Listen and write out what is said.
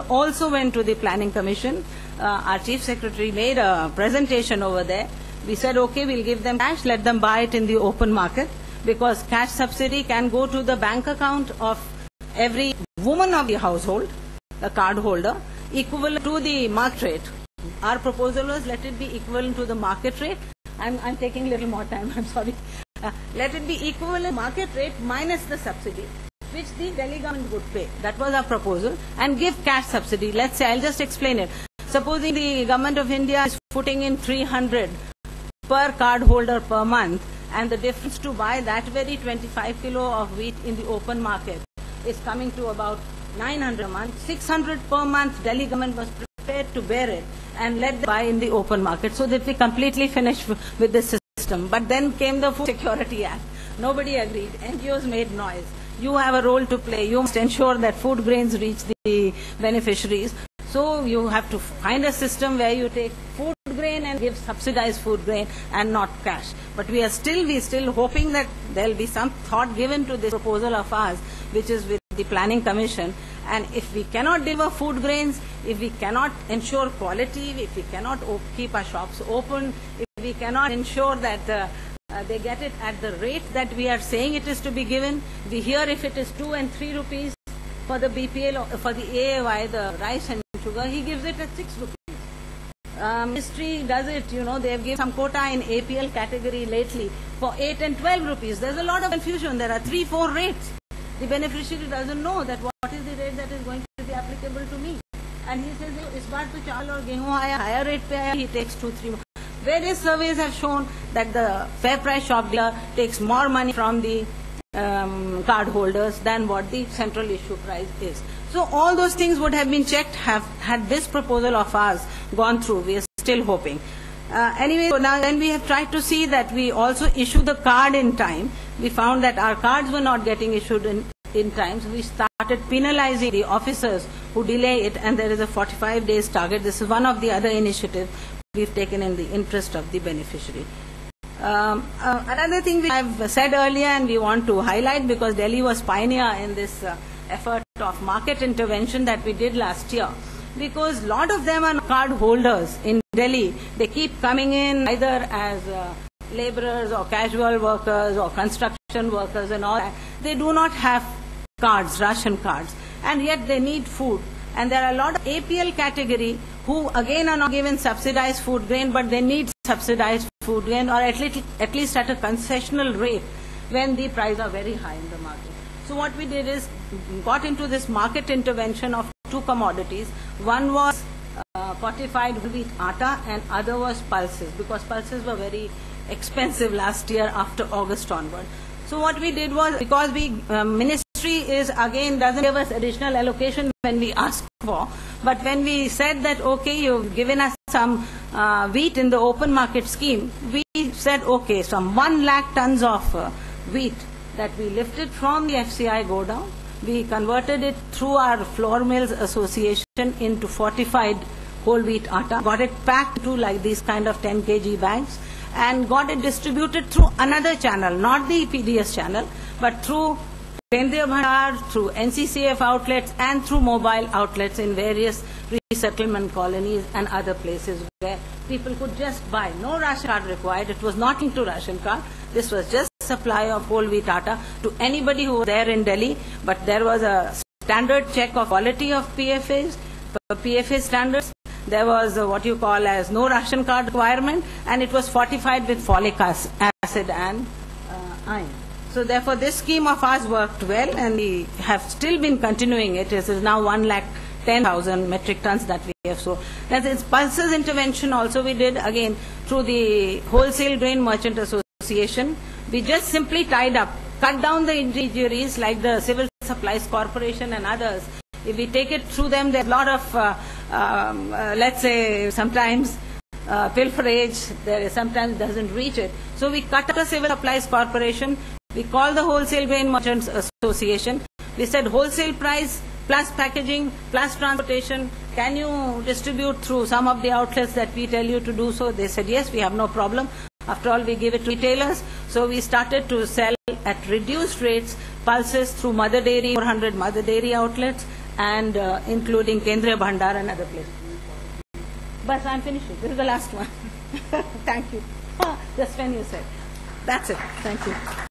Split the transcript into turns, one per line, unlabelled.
also went to the Planning Commission. Our Chief Secretary made a presentation over there. We said, okay, we'll give them cash, let them buy it in the open market, because cash subsidy can go to the bank account of every woman of the household, the card holder, equivalent to the market rate. Our proposal was let it be equivalent to the market rate. I'm taking a little more time, I'm sorry. Let it be equivalent market rate minus the subsidy, which the Delhi government would pay. That was our proposal. And give cash subsidy. Let's say, I'll just explain it. Supposing the government of India is putting in 300 per card holder per month, and the difference to buy that very 25 kilo of wheat in the open market is coming to about 900 a month, 600 per month, Delhi government was prepared to bear it and let them buy in the open market, so that we completely finished with this system. But then came the Food Security Act. Nobody agreed. NGOs made noise. You have a role to play. You must ensure that food grains reach the beneficiaries. So you have to find a system where you take food grain and give subsidized food grain and not cash. But we still hoping that there will be some thought given to this proposal of ours, which is with the Planning Commission. And if we cannot deliver food grains, if we cannot ensure quality, if we cannot keep our shops open, if we cannot ensure that they get it at the rate that we are saying it is to be given, we hear if it is 2 and 3 rupees for the BPL, for the AAY, the rice and sugar, he gives it at 6 rupees. Ministry does it, they have given some quota in APL category lately for 8 and 12 rupees. There's a lot of confusion. There are 3-4 rates. The beneficiary doesn't know that what is the rate that is going to be applicable to me. And he says, is baar to chawal aur gehu aaya, higher rate pe aaya, he takes 2-3 more. Various surveys have shown that the fair price shop dealer takes more money from the card holders than what the central issue price is. So all those things would have been checked had this proposal of ours gone through. We are still hoping. Anyway, so now then we have tried to see that we also issue the card in time. We found that our cards were not getting issued in time, so we started penalizing the officers who delay it, and there is a 45 days target. This is one of the other initiatives we've taken in the interest of the beneficiary. Another thing we have said earlier and we want to highlight, because Delhi was pioneer in this effort of market intervention that we did last year, because a lot of them are card holders in Delhi. They keep coming in either as laborers or casual workers or construction workers and all that. They do not have cards, ration cards, and yet they need food. And there are a lot of APL category who again are not given subsidized food grain, but they need subsidized food grain, or at least at a concessional rate when the prices are very high in the market. So what we did is got into this market intervention of 2 commodities. One was fortified wheat atta and other was pulses, because pulses were very expensive last year after August onward. So what we did was, because ministry is again doesn't give us additional allocation when we ask for, but when we said that okay, you've given us some wheat in the open market scheme, we said okay, some 1 lakh tons of wheat that we lifted from the FCI go down, we converted it through our Flour Mills Association into fortified whole wheat atta, got it packed to like these kind of 10 kg bags, and got it distributed through another channel, not the PDS channel, but through Kendriya Bhandar, through NCCF outlets and through mobile outlets in various resettlement colonies and other places where people could just buy. No ration card required. It was not into ration card. This was just supply of whole wheat atta to anybody who was there in Delhi. But there was a standard check of quality of PFA standards. There was what you call as no ration card requirement, and it was fortified with folic acid and iron. So therefore this scheme of ours worked well, and we have still been continuing it. It is now 1,10,000 metric tons that we have. So that is pulses intervention also we did again through the Wholesale Grain Merchant Association. We just simply tied up, cut down the intermediaries like the Civil Supplies Corporation and others. If we take it through them, there's a lot of, let's say, sometimes pilferage, there sometimes doesn't reach it. So we cut the Civil Supplies Corporation, we called the Wholesale Grain Merchants Association, we said wholesale price plus packaging plus transportation, can you distribute through some of the outlets that we tell you to do so? They said yes, we have no problem. After all, we give it to retailers. So we started to sell at reduced rates pulses through Mother Dairy, 400 Mother Dairy outlets, and including Kendriya Bhandar and other places. But I'm finishing. This is the last one. Thank you. Just when you said. That's it. Thank you.